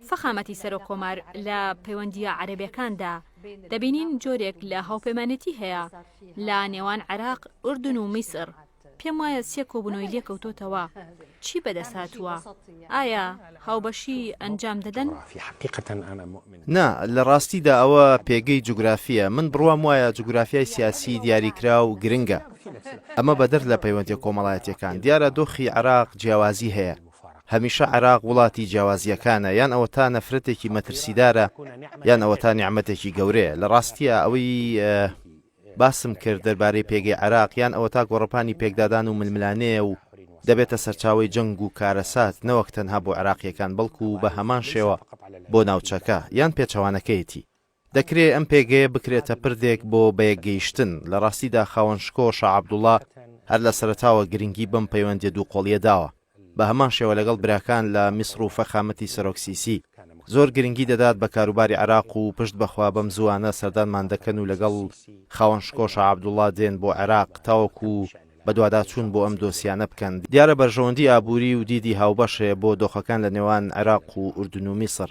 فەخامەتی سەرۆک کۆمار لە پەیوەندیە عەرەبیەکاندا دەبینین جۆرێک لە هاوپەیمانێتی هەیە لە نێوان عێراق، ئوردون و میسر. پێم وایە سێ کۆبوونەوەی لێکەوتۆتەوە. چی بەدەست هاتووە؟ ئایا هاوبەشی ئەنجام دەدەن؟ نا، لە ڕاستیدا ئەوە پێگەی جوگرافیە. من بڕوام وایە جوگرافیای سیاسی دیاریکرا و گرنگە. ئەمە بەدەر لە پەیوەندی کۆمەڵایەتیەکان. دیارە دۆخی عێراق جیاوازی هەیە. هەمیشە عێراق وڵاتی جیاوازیەکانە، یان ئەوە تا نەفرەتێکی مەترسیدارە یان ئەوە تا نیعمەتێکی گەورەیە. لە ڕاستیە ئەوەی باسم کرد دەربارەی پێگەی عێراق یان ئەوە تا گۆڕەپانی پێکدادان و ململانەیە و دەبێتە سەرچاوی جەنگ و کارەسات نەوەک تەنها بۆ عێراقیەکان بەڵکو بە هەمان شێوە بۆ ناوچەکە یان پێچەوانەکەیەتی. دەکرێت ئەم پێگەیە بکرێتە پردێک بۆ بەیەکگەیشتن. لە ڕاستیدا خاوەنشکۆ شا عەبدوڵڵا هەر لە سەرەتاوە گرنگی بەم پەیوەندیە دووقۆڵیە داوە. بە هەمان شێوە لەگەڵ براکان لە میسر و فەخامەتی سەرۆک سیسی زۆر گرنگی دەدات بە کاروباری عێراق و پشت بەخوا بەم زوانە سەردانمان دەکەن و لەگەڵ خاوەنشکۆ شا عەبدوڵڵا دێن بۆ عێراق تاوەکو بە دوواداچوون بۆ ئەم دۆسیانە بکەن. دیارە بەرژەوەندی ئابووری و دیدی هاوبەشێ بۆ دۆخەکان لە نێوان عێراق و ئوردون و میسر.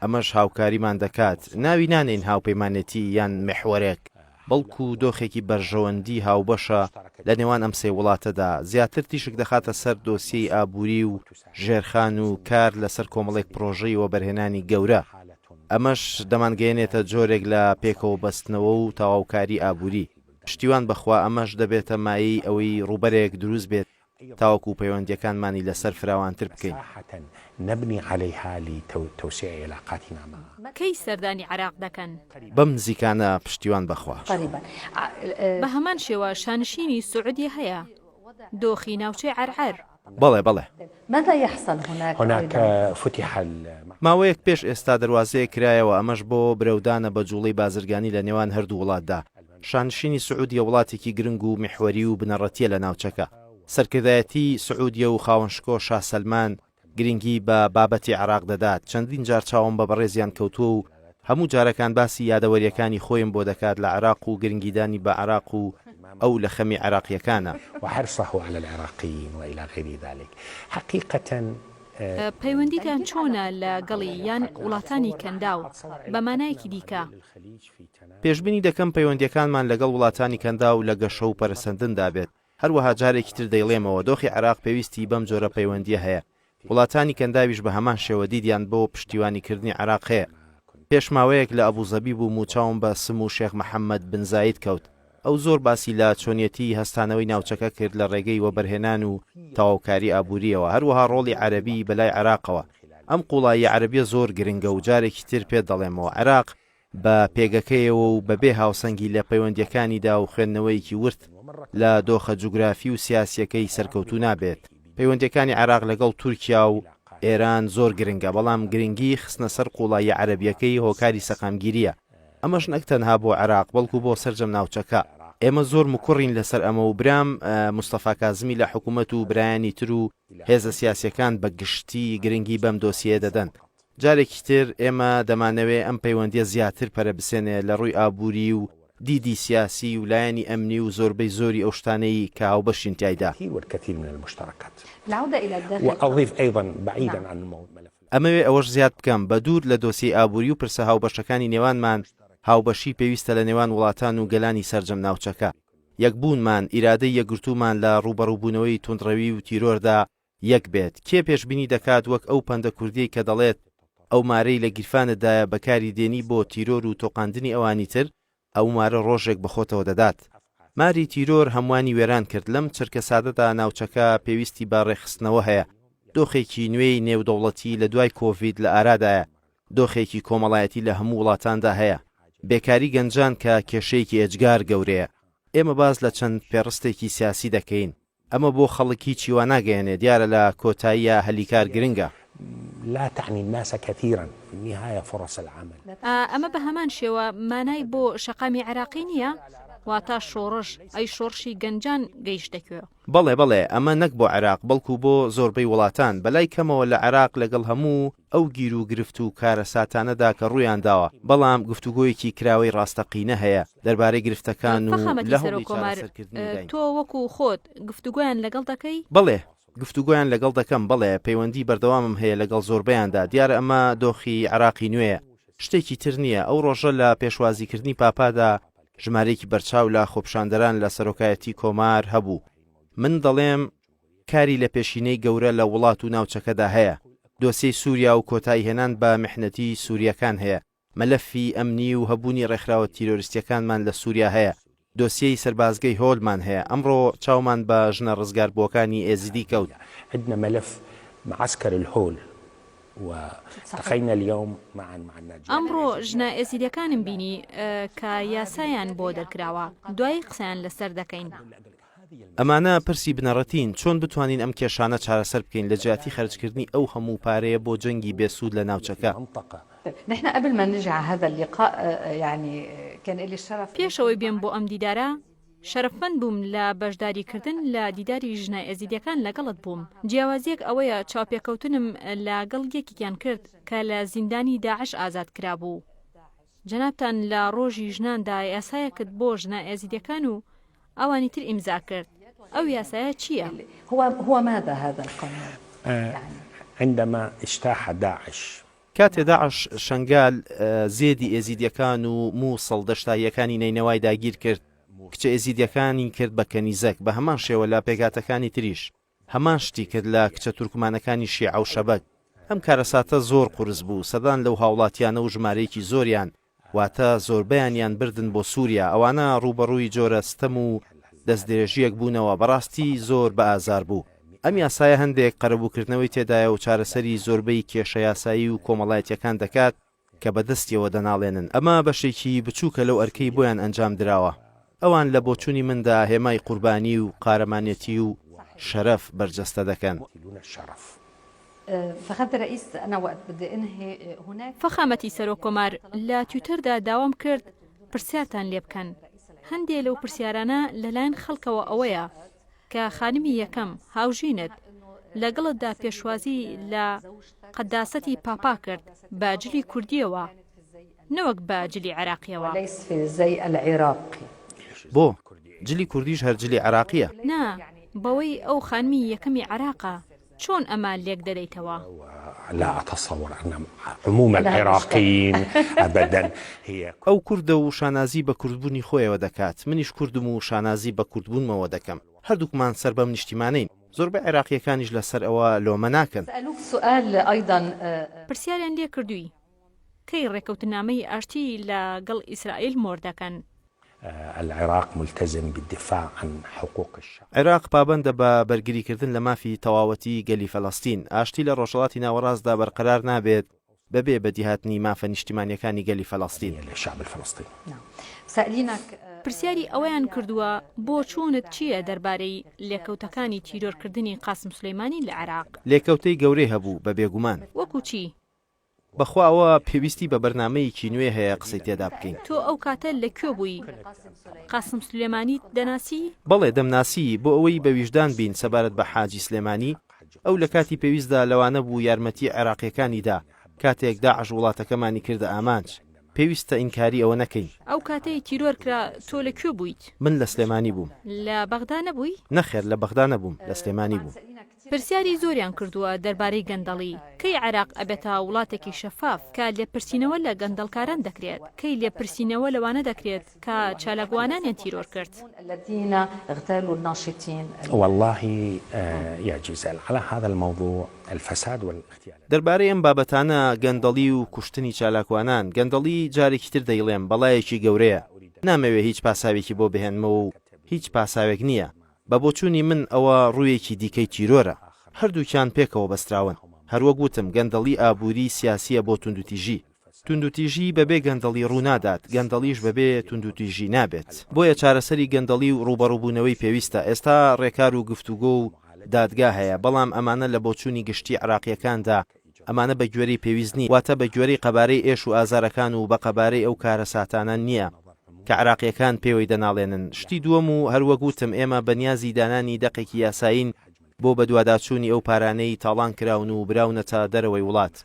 ئەمەش هاوکاریمان دەکات. ناوی نانین هاوپەیمانێتی یان محوەرێک، بەڵکو دۆخێکی بەرژەوەندی هاوبەشە لە نێوان ئەم سێ وڵاتەدا. زیاتر تیشک دەخاتە سەر دۆسیەی ئابووری و ژێرخان و کار لەسەر کۆمەڵێک پرۆژەی وەبەرهێنانی گەورە. ئەمەش دەمانگەیەنێتە جۆرێک لە پێکەوە بەستنەوە و تەواوکاری ئابووری. پشتیوان بەخوا ئەمەش دەبێتە مایی ئەوەی ڕووبەرێک دروست بێت تاوەکو پەیوەندیەکانمانی لەسەر فراوانتر بکەین. کەی سەردانی عێراق دەکەن؟ بەم نزیکانە پشتیوان بەخوا. بە هەمان شێوە شانشینی سعودی هەیە، دۆخی ناوچەی عەرعەر. بەڵێ بەڵێ. ماذا يحصل هناك فتح ماوەیەک پێش ئێستا دەواازەیە کرایەوە، ئەمەش بۆ برەودانە بە جوڵەی بازرگانی لە نێوان هەردوو وڵاتدا. شانشینی سعودیە وڵاتێکی گرنگ و میحوەری و بنەڕەتیە لە ناوچەکە. سەرکردایەتی سعودیە و خاوەنشکۆ شا سەلمان گرنگی بە بابەتی عێراق دەدات. چەندین جار چاوم بە بەڕێزیان کەوتووە و هەموو جارەکان باسی یادەوەریەکانی خۆیم بۆ دەکات لە عێراق و گرنگیدانی بە عێراق و ئەو لە خەمی عێراقیەکانە. وحرصه على العراقيين وإلى غير ذلك. حقيقة پەیوەندیتان چۆنە لە گەڵی یان وڵاتانی کەنداو بە مانایەکی دیکە؟ پێشبینی دەکەم پەیوەندیەکانمان لەگەڵ وڵاتانی کەندا و لە گەشە و پەرسەندندا بێت. هەروەها جارێکی تر دەیڵێمەوە دۆخی عێراق پێویستی بەم جۆرە پەیوەندیە هەیە. وڵاتانی کەنداویش بە هەمان شێوە دیدیان بۆ پشتیوانیکردنی عێراق هەیە. پێش ماوەیەک لە ئەبوزەبی بووم و چاوم بە سم و شێخ محەممەد بن زاید کەوت. ئەو زۆر باسی لە چۆنیەتی هەستانەوەی ناوچەکە کرد لە ڕێگەی وەبەرهێنان و تەواوکاری ئابووریەوە، هەروەها ڕۆڵی عەرەبی بەلای عێراقەوە. ئەم قوڵایی عەرەبیە زۆر گرنگە و جارێکی تر پێ دەڵێمەوە عێراق بە پێگەکەیەوە و بەبێ هاوسەنگی لە پەیوەندیەکانیدا و خوێندنەوەیەکی ورد لە دۆخە جوگرافی و سیاسیەکەی سەرکەوتوو نابێت. پەیوەندیەکانی عێراق لەگەڵ تورکیا و ئێران زۆر گرنگە، بەڵام گرنگی خستنە سەر قوڵایی عەرەبیەکەی هۆکاری سەقامگیریە. ئەمەش نەک تەنها بۆ عێراق بەڵکو بۆ سەرجەم ناوچەکە. ئێمە زۆر مکوڕین لەسەر ئەمە و برام مستەفا کازمی لە حکوومەت و برایانی تر و هێزە سیاسیەکان بە گشتی گرنگی بەم دۆسیە دەدەن. جارێکی تر ئێمە دەمانەوێت ئەم پەیوەندیە زیاتر پەرە بسێنێ لە ڕووی ئابووری و دیدی سیاسی و لایەنی ئەمنی و زۆربەی زۆری ئەو شتانەی کە هاوبەشین تایدا. ئەمەوێ ئەوەش زیاد بکەم بە دوور لە دۆسی ئابووری و پرسە هاوبەشەکانی نێوانمان هاوبەشی پێویستە لە نێوان وڵاتان و گەلانی سەرجەم ناوچەکە. یەکبوونمان ئیرادەی یەکگرتومان لە ڕوبەڕووبوونەوەی توندڕەوی و تیرۆردا یەک بێت. کێ پێشبینی دەکات وەک ئەو پەندە کوردی کە دەڵێت ئەو مارەی لە گیرفانتدایە بەکاری دێنی بۆ تیرۆر و تۆقاندنی ئەوانی تر ئەو مارە ڕۆژێک بەخۆتەوە دەدات. ماری تیرۆر هەموانی وێران کرد. لەم چرکە سادەدا ناوچەکە پێویستی بە ڕێخستنەوە هەیە. دۆخێکی نوێی نێودەوڵەتی لە دوای کۆڤید لە ئارادایە. دۆخێکی کۆمەڵایەتی لە هەموو وڵاتاندا هەیە. بێکاری گەنجان کە کێشەیەکی ئەجگار گەورەیە. ئێمە باز لە چەند پێڕستێکی سیاسی دەکەین. ئەمە بۆ خەڵکی چیوە ناگەیەنێ، دیارە لە کۆتاییە هەلیکار گرنگە. لا تعني الناس كثيرا في النهاية فرص العمل. ئەمە بە هەمان شێوە مانای بۆ شەقامی عێراقی نییە؟ واتە شۆڕش ئەی شۆڕشی گەنجان گەیشتەکوێ. بەڵێ بەڵێ، ئەمە نەک بۆ عێراق بەڵکو بۆ زۆربەی وڵاتان. بەلای کەمەوە لە عێراق لەگەڵ هەموو ئەو گیر و گرفت و کارە ساتانەدا کە ڕوویان داوە، بەڵام گفتوگۆیەکی کراوەی ڕاستەقینە هەیە دەربارەی گرفتەکان و لە هەڵی چارەسەرکردنی. تۆ وەکو خۆت گفتوگۆیان لەگەڵ دەکەی؟ بەڵێ، گفتوگۆیان لەگەڵ دەکەم بەڵێ پەیوەندی بەردەوامم هەیە لەگەڵ زۆربەیاندا دیارە ئەمە دۆخی عراقی نوێیە شتێکی تر نییە ئەو ڕۆژە لە پێشوازیکردنی پاپادا ژمارەیەکی بەرچاو لە خۆپشاندەران لە سەرۆکایەتی کۆمار هەبوو من دەڵێم کاری لە پێشینەی گەورە لە وڵات و ناوچەکەدا هەیە دۆسیەی سووریا و کۆتایی هێنان بە میحنەتی سووریەکان هەیە مەلەفی ئەمنی و هەبوونی ڕێکخراوە تیرۆریستیەکانمان لە سووریا هەیە دۆسیەی سەربازگەی هۆڵمان هەیە ئەمڕۆ چاومان بە ژنە ڕزگاربووەکانی ئێزیدی کەوت عندنا ملف معسكر الهول والتقينا اليوم مع الناجين ئەمڕۆ ژنە ئێزیدەکانم بینی کە یاسایان بۆ دەرکراوە دوای قسەیان لەسەر دەکەین ئەمانە پرسی بنەڕەتین چۆن بتوانین ئەم کێشانە چارەسەر بکەین لە جیاتی خەرجکردنی ئەو هەموو پارەیە بۆ جەنگی بێسوود لە ناوچەکە نحن قبل ما نجي على هذا اللقاء يعني كان لي الشرف پێشەوەی بێم بۆ ئەم دیدارە شەرەفمەند بووم لە بەشداریکردن لە دیداری ژنە ئێزیدەکان لەگەڵت بووم جیاوازیەک ئەوەیە چاوپێکەوتنم لەگەڵ یەکێکیان کرد کە لە زیندانی داعش ئازاد کرابوو جەنابتان لە ڕۆژی ژناندا یاسایەکت بۆ ژنە ئێزیدەکان و ئەوانی تر ئیمزا کرد ئەو یاسایە چییە؟ هو ماذا هذا القانون؟ عندما اجتاح داعش کاتێ داعش شنگال زێدی ئێزیدیەکان و مووسڵ دەشتاییەکانی نینەوای داگیر کرد کچە ئێزیدیەکانی کرد بە کەنیزەک بە هەمان شێوە لە پێگاتەکانی تریش هەمان شتی کرد لە کچە تورکمانەکانی شیعە و شەبەک ئەم کارەساتە زۆر قورس بوو سەدان لەو هاوڵاتیانە و ژمارەیەکی زۆریان واتە زۆربەیانیان بردن بۆ سووریا ئەوانە ڕوبەڕووی جۆرە ستەم و دەستدرێژیەک بوونەوە بەڕاستی زۆر بە ئازار بوو ئەم یاسایە هەندێک قەرەبووکردنەوەی تێدایە و چارەسەری زۆربەی کێشە یاسایی و کۆمەڵایەتیەکان دەکات کە بەدەستیەوە دەناڵێنن ئەمە بەشێکی بچووکە لەو ئەرکەی بۆیان ئەنجام درراوە ئەوان لە بۆچوونی مندا هێمای قوربانی و قارەمانێتی و شەرەف بەرجەستە دەکەن فخامة الرئيس أنا وقت بدي أنهي هناك فەخامەتی سەرۆکۆمار لە تویتەردا داوام کرد پرسیارتان لێ بکەن هەندێک لەو پرسیارانە لەلایەن خەڵکەوە ئەوەیە کە خانمی یەکەم هاوژینت لەگەڵتدا پێشوازی لە قەداسەتی پاپا کرد بە جلی کوردیەوە نەوەک بە جلی عێراقیەوە ليس في زي العراقي بۆ جلی کوردیش هەر جلی عێراقیە نا بەوەی ئەو خانمی یەکەمی عێراقە چۆن ئەمە لێک دەدەیتەوە لا أتصور أن عموم العراقيين أبدا هي ئەو کوردە و شانازی بە کوردبوونی خۆیەوە دەکات منیش کوردم و شانازی بە کوردبوونمەوە دەکەم هەردووکمان سەر بەم نیشتیمانەین زۆربەی عێراقیەکانیش لەسەر ئەوە لۆمە ناکەن سألوك سؤال أيضا پرسیاریان لێ کردووی کەی ڕێکەوتنامەی ئاشتی لەگەڵ ئیسرائیل مۆر دەکەن العراق ملتزم بالدفاع عن حقوق الشعب عێراق پابەندە بە بەرگریکردن لە مافی تەواوەتی گەلی فەڵەستین ئاشتی لە ڕۆژهەڵاتی ناوەڕاستدا بەرقەرار نابێت بەبێ بەدیهاتنی مافە نیشتیمانیەکانی گەلی فەڵەستین للشعب الفلسطيني سألينك پرسیاری ئەویان کردووە بۆ چوونت چییە دەربارەی لێکەوتەکانی تیرۆرکردنی قاسم سولەیمانی لە عێراق لێکەوتەی گەورەی هەبوو بە بێگومان وەکو چی بەخواوە پێویستی بە بەرنامەیەکی نوێ هەیە قسەی تێدا بکەین تۆ ئەو کاتە لەکوێ بووی قاسم سولەیمانی دەناسی بەڵێ دەمناسی بۆ ئەوەی بە ویژدان بین سەبارەت بە حاجی سلێمانی ئەو لە کاتی پێویستدا لەوانە بوو یارمەتی عێراقیەکانیدا کاتێک داعش وڵاتەکەمانی کردە ئامانج پێویستە ئینکاری ئەوە نەکەین ئەو کاتەی تیرۆر کرا تۆ لەکوێ بوویت من لە سلێمانی بووم لە بەغدا نەبووی نەخێر لە بەغدا نەبووم لە سلێمانی بووم پرسیاری زۆریان کردووە دەربارەی گەندەڵی کەی عێراق ئەبێتە وڵاتێکی شەفاف کە لێپرسینەوە لە گەندەڵکاران دەکرێت کەی لێپرسینەوە لەوانە دەکرێت کە چالاکوانانیان تیرۆر کرد الذين اغتالوا الناشطين والله يا جزال على هذا الموضوع الفساد والاغتيال دەربارەی ئەم بابەتانە گەندەڵی و کوشتنی چالاکوانان گەندەڵی جارێکی تر دەیڵێم بەڵایەکی گەورەیە نامەوێت هیچ پاساوێکی بۆ بهێنمەوە و هیچ پاساوێک نییە بە بۆچوونی من ئەوە ڕوویەکی دیکەی تیرۆرە هەردووکیان پێکەوە بەستراون هەروە گوتم گەندەڵی ئابووری سیاسیە بۆ توندوتیژی توندوتیژی بەبێ گەندەڵی ڕوونادات گەندەڵیش بەبێ توندوتیژی نابێت بۆیە چارەسەری گەندەڵی و ڕوبەڕووبوونەوەی پێویستە ئێستا ڕێکار و گفتوگۆ و دادگا هەیە بەڵام ئەمانە لە بۆچوونی گشتی عراقیەکاندا ئەمانە بە گوێرەی پێویست نیە واتە بە گوێرەی قەبارەی ئێش و ئازارەکان و بە قەبارەی ئەو کارە ساتانە نییە کە عراقیەکان پێوەی دەناڵێنن شتی دووەم و هەروەگوتم ئێمە بەنیازی دانانی دەقێکی یاساین بۆ بە دوواداچوونی ئەو پارانەی تاڵان کراون و براونەتە دەرەوەی وڵات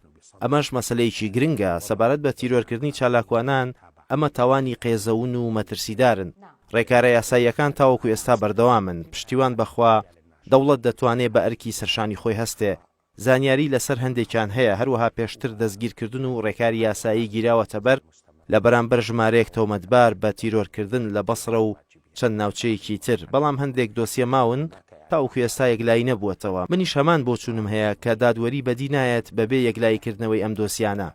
ئەمەش مەسلەیەکی گرنگە سەبارەت بە تیرۆرکردنی چالاکوانان ئەمە تاوانی قێزەون و مەترسیدارن ڕێکارە یاساییەکان تاوەکو ئێستا بەردەوامن پشتیوان بەخوا دەوڵەت دەتوانێت بە ئەرکی سەرشانی خۆی هەستێ زانیاری لەسەر هەندێکیان هەیە هەروەها پێشتر دەستگیرکردن و ڕێکاری یاسایی گیراوەتە بەر لە بەرامبەر ژمارەیەک تۆمەتبار بە تیرۆرکردن لە بەسڕە و چەند ناوچەیەکی تر بەڵام هەندێک دۆسیە ماون تاوەکو ئێستا یەکلایی نەبووەتەوە منیش هەمان بۆ چوونم هەیە کە دادوەری بەدی نایەت بەبێ یەکلاییکردنەوەی ئەم دۆسیانە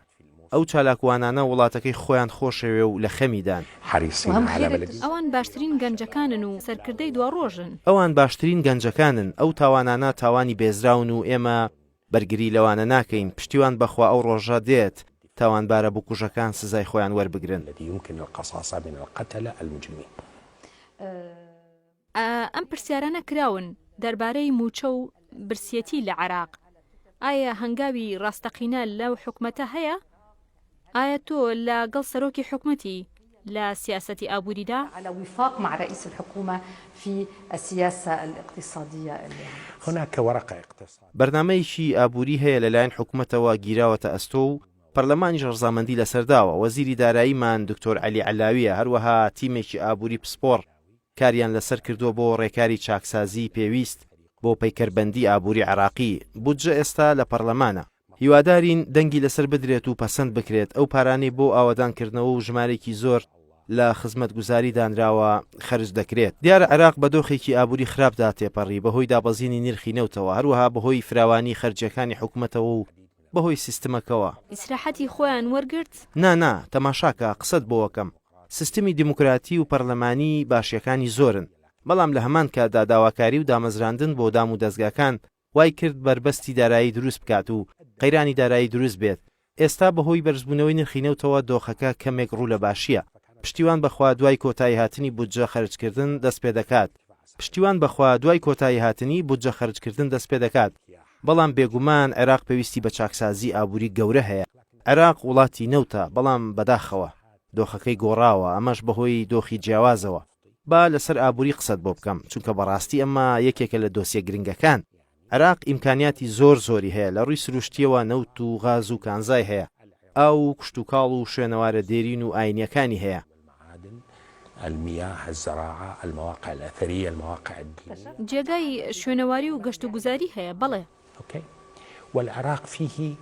ئەو چالاکوانانە وڵاتەکەی خۆیان خۆشەوێ و لە خەمیدان ئەوان باشترین گەنجەکانن و سەرکردەی دواڕۆژن ئەوان باشترین گەنجەکانن ئەو تاوانانە تاوانی بێزراون و ئێمە بەرگری لەوانە ناکەین پشتیوان بەخوا ئەو ڕۆژە دێت تاوانبارە بکوژەکان سزای خۆیان وەربگرن ئەم پرسیارانە کراون دەربارەی موچە و برسیەتی لە عێراق ئایا هەنگاوی ڕاستەقینە لەو حکومەتە هەیە؟ ئایا تۆ لەگەڵ سەرۆکی حکومەتی لا سياسة أبوريدا على وفاق مع رئيس الحكومة في السياسة الاقتصادية هناك ورقة اقتصاد برنامجی ئابووری هەیە لەلایەن حکومەتەوە گیراوەتە ئەستۆ و پەرلەمانی ڕەزامەندی لەسەرداوە وەزیری داراییمان دکتۆر عەلی عەلاویە هەروەها تیمێکی ئابووری پسپۆڕ کاریان لەسەر کردووە بۆ ڕێکاری چاکسازی پێویست بۆ پەیکەربەندی ئابووری عێراقی بودجە ئێستا لە پەرلەمانە هیوادارین دەنگی لەسەر بدرێت و پەسەند بکرێت ئەو پارانەی بۆ ئاوادانکردنەوە و ژمارێکی زۆر لە خزمەتگوزاری دانراوە خەرج دەکرێت دیارە عێراق بە دۆخێکی ئابووری خراپدا تێپەڕی بەهۆی دابەزینی نرخی نەوتەوە هەروەها بەهۆی فراوانی خەرجیەکانی حکومەتەوە و بەهۆی سیستمەکەەوە ئیسراحەتی خۆیان وەرگرت نا تەماشاکە قسەت بۆوەکەم سیستمی دیموکراتی و پەرلەمانی باشیەکانی زۆرن بەڵام لە هەمان کاتدا داواکاری و دامەزراندن بۆ دام و دەستگاکان وای کرد بربەستی دارایی دروست بکات و قەیرانی دارایی دروست بێت ئێستا بەهۆی بەرزبوونەوەی نرخی نەوتەوە دۆخەکە کەمێک ڕوو لە باشیە پشتیوان بەخوا دوای کۆتایی هاتنی بودجە خەرجکردن دەست پێ دەکات پشتیوان بەخوا دوای کۆتایی هاتنی بودجە خەرجکردن دەست پێ دەکات بەڵام بێگومان عێراق پێویستی بە چاکسازی ئابووری گەورە هەیە عێراق وڵاتی نەوتە بەڵام بەداخەوە دۆخەکەی گۆڕاوە ئەمەش بەهۆی دۆخی جیاوازەوە با لەسەر ئابووری قسەت بۆ بکەم چونکە بەڕاستی ئەمە یەکێکە لە دۆسیە گرنگەکان عێراق ئیمکانیاتی زۆری هەیە لە ڕووی سروشتیەوە نەوت و غاز و کانزای هەیە ئاو کشتتوکاڵ و شوێنەوارە دێرین و ئاینیەکانی هەیە المياه الزراعة المواقع الأثرية المواقع الدينية جێگای شوێنەواری و گەشت و گوزاری هەیە بەڵێ أوكي والعراق فيه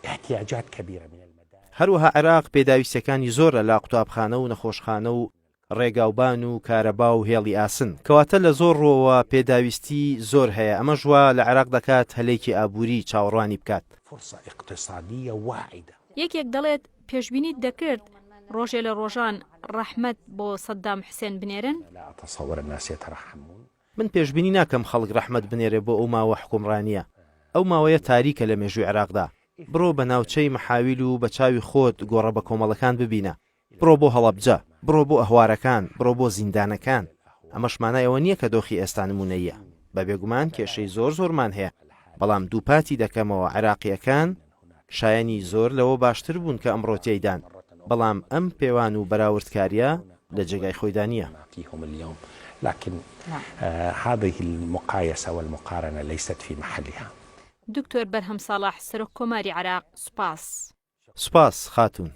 احتياجات كبيرة من المدارس هەروەها عێراق پێداویستەکانی زۆرە لە قوتابخانە و نەخۆشخانە و ڕێگاوبان و کارەبا و هێڵی ئاسن کەواتە لە زۆر ڕۆوە پێداویستی زۆر هەیە ئەمە ژوا لە عێراق دەکات هەلێکی ئابووری چاوەڕوانی بکات فرصة اقتصادية واعدة یەکێک دەڵێت پێشبینیت دەکرد ڕۆژێ لە ڕۆژان ڕەحمەت بۆ سەدام حسێن بنێرن لا أتصور الناس يترحمون من پێشبینی ناکەم خەڵک ڕەحمەت بنێرێ بۆ ئەو ماوە حکومڕانیە ئەو ماوەیە تاریکە لە مێژووی عێراقدا بڕۆ بە ناوچەی مەحاویل و بە چاوی خۆت گۆڕە بە کۆمەڵەکان ببینە بڕۆ بۆ هەڵەبجە بڕۆ بۆ ئەهوارەکان بڕۆ بۆ زیندانەکان ئەمەش مانایەوە نییە کە دۆخی ئێستا نمونەیە بە بێگومان کێشەی زۆرمان هەیە بەڵام دووپاتی دەکەمەوە عێراقیەکان شایانی زۆر لەوە باشتر بوون کە ئەمڕۆ تێیدان بەڵام ئەم پێوان و بەراوردکاریە لە جێگای خۆیدانیە فيهم اليوم لكن هذه المقايسة والمقارنة ليست في محلها دکتۆر بەرهەم ساڵح سەرۆک کۆماری عێراق سوپاس سوپاس خاتون